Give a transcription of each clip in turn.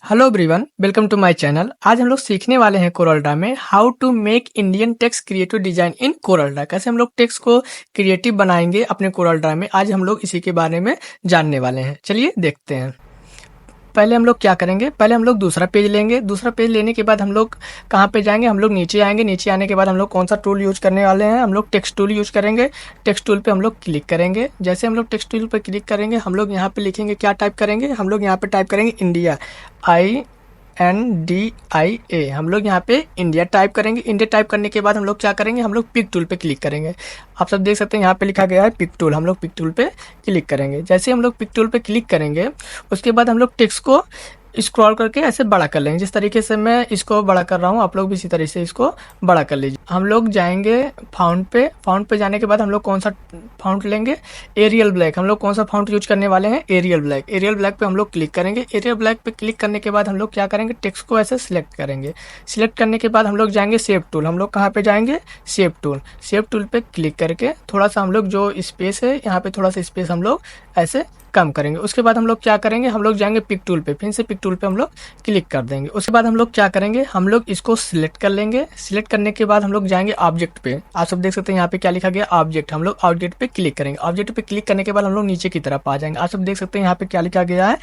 Hello everyone, welcome to my channel. आज हम लोग सीखने वाले हैं कोरल में how to make Indian text creative design in Corel. कैसे हम लोग टेक्स्ट को क्रिएटिव बनाएंगे अपने कोरल में। आज हम लोग इसी के बारे में जानने वाले हैं। चलिए देखते हैं। पहले हम लोग क्या करेंगे, पहले हम लोग दूसरा पेज लेंगे। दूसरा पेज लेने के बाद हम लोग कहाँ पे जाएंगे, हम लोग नीचे आएंगे। नीचे आने के बाद हम लोग कौन सा टूल यूज करने वाले हैं, हम लोग टेक्स्ट टूल यूज करेंगे। टेक्स्ट टूल पे हम लोग क्लिक करेंगे। जैसे हम लोग टेक्स्ट टूल पे क्लिक करेंगे, हम लोग यहाँ पे लिखेंगे, क्या टाइप करेंगे, हम लोग यहाँ पे टाइप करेंगे इंडिया, INDIA। हम लोग यहाँ पे इंडिया टाइप करेंगे। इंडिया टाइप करने के बाद हम लोग क्या करेंगे, हम लोग पिक टूल पे क्लिक करेंगे। आप सब देख सकते हैं यहाँ पे लिखा गया है पिक टूल। हम लोग पिक टूल पे क्लिक करेंगे। जैसे हम लोग पिक टूल पे क्लिक करेंगे, उसके बाद हम लोग टेक्स्ट को स्क्रॉल करके ऐसे बड़ा कर लेंगे। जिस तरीके से मैं इसको बड़ा कर रहा हूँ, आप लोग भी इसी तरीके से इसको बड़ा कर लीजिए। हम लोग जाएंगे फाउंट पे। फाउंट पे जाने के बाद हम लोग कौन सा फाउंट लेंगे, एरियल ब्लैक। हम लोग कौन सा फाउंट यूज करने वाले हैं, एरियल ब्लैक। एरियल ब्लैक पे हम लोग क्लिक करेंगे। एरियल ब्लैक पे क्लिक करने के बाद हम लोग क्या करेंगे, टेक्स्ट को ऐसे सिलेक्ट करेंगे। सिलेक्ट करने के बाद हम लोग जाएंगे शेप टूल। हम लोग कहाँ पे जाएंगे, शेप टूल। शेप टूल पे क्लिक करके थोड़ा सा हम लोग जो स्पेस है यहाँ पे, थोड़ा सा स्पेस हम लोग ऐसे कम करेंगे। उसके बाद हम लोग क्या करेंगे, हम लोग जाएंगे पिक टूल पे। फिर से पिक टूल पे हम लोग क्लिक कर देंगे। उसके बाद हम लोग क्या करेंगे, हम लोग इसको सिलेक्ट कर लेंगे। सिलेक्ट करने के बाद हम लोग जाएंगे ऑब्जेक्ट पे। आप सब देख सकते हैं यहाँ पे क्या लिखा गया, ऑब्जेक्ट। हम लोग ऑब्जेक्ट पे क्लिक करेंगे। ऑब्जेक्ट पे क्लिक करने के बाद हम लोग नीचे की तरफ आ जाएंगे। आप सब देख सकते हैं यहाँ पे क्या लिखा गया है,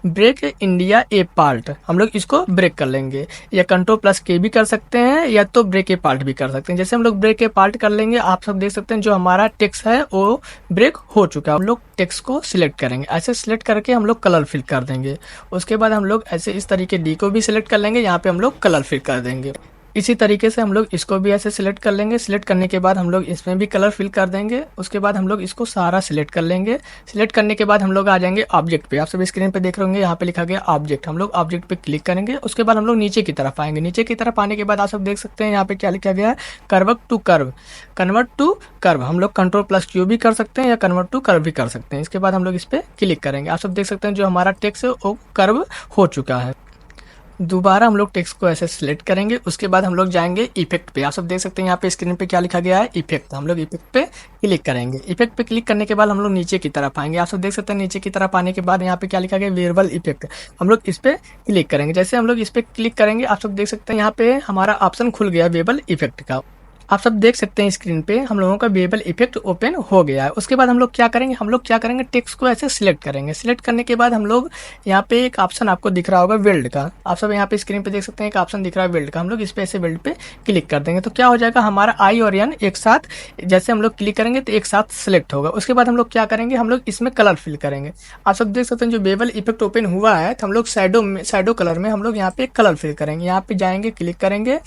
ब्रेक इंडिया ए पार्ट। हम लोग इसको ब्रेक कर लेंगे, या Ctrl+K भी कर सकते हैं, या तो ब्रेक ए पार्ट भी कर सकते हैं। जैसे हम लोग ब्रेक ए पार्ट कर लेंगे, आप सब देख सकते हैं जो हमारा टेक्स्ट है वो ब्रेक हो चुका है। हम लोग टेक्स्ट को सिलेक्ट करेंगे। ऐसे सिलेक्ट करके हम लोग कलर फिल कर देंगे। उसके बाद हम लोग ऐसे इस तरीके डी को भी सिलेक्ट कर लेंगे। यहाँ पे हम लोग कलर फिल कर देंगे। इसी तरीके से हम लोग इसको भी ऐसे सिलेक्ट कर लेंगे। सिलेक्ट करने के बाद हम लोग इसमें भी कलर फिल कर देंगे। उसके बाद हम लोग इसको सारा सिलेक्ट कर लेंगे। सिलेक्ट करने के बाद हम लोग आ जाएंगे ऑब्जेक्ट पे। आप सब स्क्रीन पे देख रहे होंगे यहाँ पे लिखा गया ऑब्जेक्ट। हम लोग ऑब्जेक्ट पे क्लिक करेंगे। उसके बाद हम लोग नीचे की तरफ आएंगे। नीचे की तरफ आने के बाद आप सब देख सकते हैं यहाँ पे क्या लिखा गया है, convert to curve. Convert to curve हम लोग Ctrl+Q भी कर सकते हैं, या कन्वर्ट टू कर्व भी कर सकते हैं। इसके बाद हम लोग इस पे क्लिक करेंगे। आप सब देख सकते हैं जो हमारा टेक्स्ट है वो कर्व हो चुका है। दोबारा हम लोग टेक्स्ट को ऐसे सिलेक्ट करेंगे। उसके बाद हम लोग जाएंगे इफेक्ट पे। आप सब देख सकते हैं यहाँ पे स्क्रीन पे क्या लिखा गया है, इफेक्ट। हम लोग इफेक्ट पे क्लिक करेंगे। इफेक्ट पे क्लिक करने के बाद हम लोग नीचे की तरफ आएंगे। आप सब देख सकते हैं नीचे की तरफ आने के बाद यहाँ पे क्या लिखा गया, वेरिएबल इफेक्ट। हम लोग इस पे क्लिक करेंगे। जैसे हम लोग इस पे क्लिक करेंगे, आप सब देख सकते हैं यहाँ पे हमारा ऑप्शन खुल गया वेरिएबल इफेक्ट का। आप सब देख सकते हैं स्क्रीन पे हम लोगों का वेरिएबल इफेक्ट ओपन हो गया है। उसके बाद हम लोग क्या करेंगे, हम लोग क्या करेंगे, टेक्स्ट को ऐसे सिलेक्ट करेंगे। सिलेक्ट करने के बाद हम लोग यहाँ पे एक ऑप्शन आपको दिख रहा होगा वेल्ड का। आप सब यहाँ पे स्क्रीन पे देख सकते हैं एक ऑप्शन दिख रहा है वेल्ड का। हम लोग इस पे ऐसे वेल्ड पे क्लिक कर देंगे तो क्या हो जाएगा, हमारा आई और एन एक साथ, जैसे हम लोग क्लिक करेंगे तो एक साथ सिलेक्ट होगा। उसके बाद हम लोग क्या करेंगे, हम लोग इसमें कलर फिल करेंगे। आप सब देख सकते हैं जो वेरिएबल इफेक्ट ओपन हुआ है, तो हम लोग शैडो कलर में हम लोग यहाँ पे कलर फिल करेंगे। यहाँ पे जाएंगे, क्लिक करेंगे।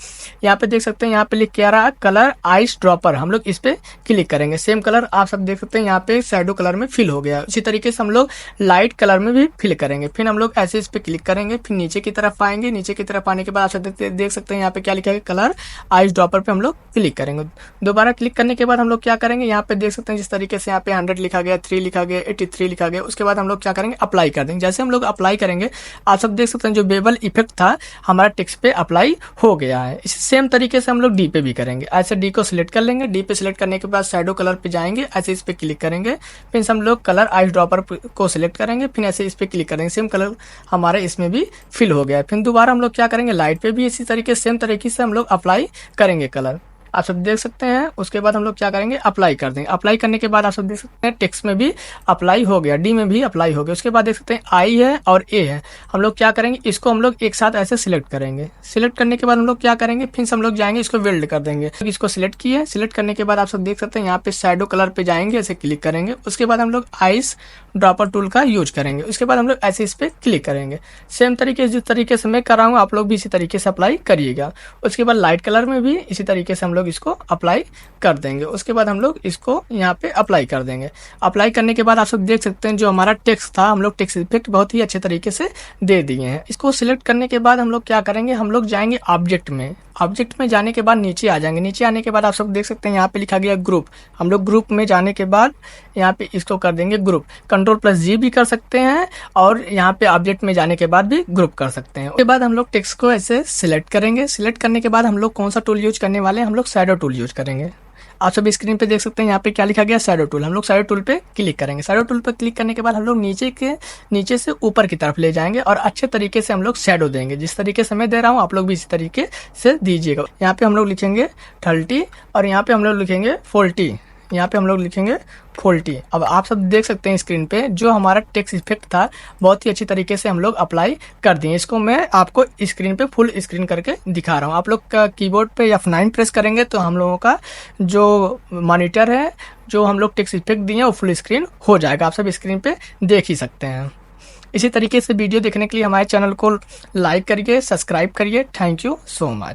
यहाँ पे देख सकते हैं यहाँ पे लिख के आ रहा है कलर आइस ड्रॉपर। हम लोग इस पे क्लिक करेंगे। सेम कलर आप सब देख सकते हैं यहाँ पे शैडो कलर में फिल हो गया। उसी तरीके से हम लोग लाइट कलर में भी फिल करेंगे। फिर हम लोग ऐसे इस पे क्लिक करेंगे। फिर नीचे की तरफ आएंगे। नीचे की तरफ आने के बाद आप देख सकते हैं यहाँ पे क्या लिखा है, कलर आइस ड्रॉपर पे हम लोग क्लिक करेंगे। दोबारा क्लिक करने के बाद हम लोग क्या करेंगे, यहाँ पे देख सकते हैं जिस तरीके से यहाँ पे 100 लिखा गया, 3 लिखा गया, 83 लिखा गया। उसके बाद हम लोग क्या करेंगे, अप्लाई कर देंगे। जैसे हम लोग अप्लाई करेंगे, आप सब देख सकते हैं जो वेरिएबल इफेक्ट था हमारा टेक्स्ट पे अप्लाई हो गया है। इसी सेम तरीके से हम लोग डी पे भी करेंगे। ऐसे डी को सिलेक्ट कर लेंगे। डी पे सिलेक्ट करने के बाद शैडो कलर पे जाएंगे, ऐसे इस पे क्लिक करेंगे। फिर हम लोग कलर आइस ड्रॉपर को सिलेक्ट करेंगे। फिर ऐसे इस पे क्लिक करेंगे। सेम कलर हमारे इसमें भी फिल हो गया है। फिर दोबारा हम लोग क्या करेंगे, लाइट पे भी इसी तरीके सेम तरीके से हम लोग अप्लाई करेंगे कलर। आप सब देख सकते हैं। उसके बाद हम लोग क्या करेंगे, अप्लाई कर देंगे। अप्लाई करने के बाद आप सब देख सकते हैं टेक्स्ट में भी अप्लाई हो गया, डी में भी अप्लाई हो गया। उसके बाद देख सकते हैं आई है और ए है। हम लोग क्या करेंगे, इसको हम लोग एक साथ ऐसे सिलेक्ट करेंगे। सिलेक्ट करने के बाद हम लोग क्या करेंगे, फिर हम लोग जाएंगे इसको वेल्ड कर देंगे। इसको सिलेक्ट किए। सिलेक्ट करने के बाद आप सब देख सकते हैं यहाँ पे शैडो कलर पे जाएंगे, ऐसे क्लिक करेंगे। उसके बाद हम लोग आइस ड्रॉपर टूल का यूज करेंगे। उसके बाद हम लोग ऐसे इस पे क्लिक करेंगे। सेम तरीके जिस तरीके से मैं कर रहा हूँ आप लोग भी इसी तरीके से अप्लाई करिएगा। उसके बाद लाइट कलर में भी इसी तरीके से हम लोग इसको अप्लाई कर देंगे। उसके बाद हम लोग इसको यहाँ पे अप्लाई कर देंगे। अप्लाई करने के बाद आप सब देख सकते हैं जो हमारा टेक्स्ट था, हम लोग टेक्स्ट इफेक्ट बहुत ही अच्छे तरीके से दे दिए हैं। इसको सिलेक्ट करने के बाद हम लोग क्या करेंगे, हम लोग जाएंगे ऑब्जेक्ट में। ऑब्जेक्ट में जाने के बाद नीचे आ जाएंगे। नीचे आने के बाद आप सब देख सकते हैं यहाँ पे लिखा गया ग्रुप। हम लोग ग्रुप में जाने के बाद यहाँ पे इसको कर देंगे ग्रुप। Ctrl+G भी कर सकते हैं, और यहाँ पे ऑब्जेक्ट में जाने के बाद भी ग्रुप कर सकते हैं। उसके बाद हम लोग टेक्स्ट को ऐसे सिलेक्ट करेंगे। सिलेक्ट करने के बाद हम लोग कौन सा टूल यूज करने वाले हैं, हम लोग शैडो टूल यूज करेंगे। आप सब स्क्रीन पे देख सकते हैं यहाँ पे क्या लिखा गया, शैडो टूल। हम लोग शैडो टूल पे क्लिक करेंगे। शैडो टूल पे क्लिक करने के बाद हम लोग नीचे से ऊपर की तरफ ले जाएंगे और अच्छे तरीके से हम लोग शैडो देंगे। जिस तरीके से मैं दे रहा हूँ आप लोग भी इसी तरीके से दीजिएगा। यहाँ पे हम लोग लिखेंगे 30 और यहाँ पे हम लोग लिखेंगे 40। यहाँ पे हम लोग लिखेंगे 40। अब आप सब देख सकते हैं स्क्रीन पे जो हमारा टेक्स्ट इफेक्ट था बहुत ही अच्छी तरीके से हम लोग अप्लाई कर दिए। इसको मैं आपको स्क्रीन पे फुल स्क्रीन करके दिखा रहा हूँ। आप लोग का कीबोर्ड पे F9 प्रेस करेंगे तो हम लोगों का जो मॉनिटर है, जो हम लोग टेक्स्ट इफेक्ट दिए हैं वो फुल स्क्रीन हो जाएगा। आप सब स्क्रीन पे देख ही सकते हैं। इसी तरीके से वीडियो देखने के लिए हमारे चैनल को लाइक करिए, सब्सक्राइब करिए। Thank you so much.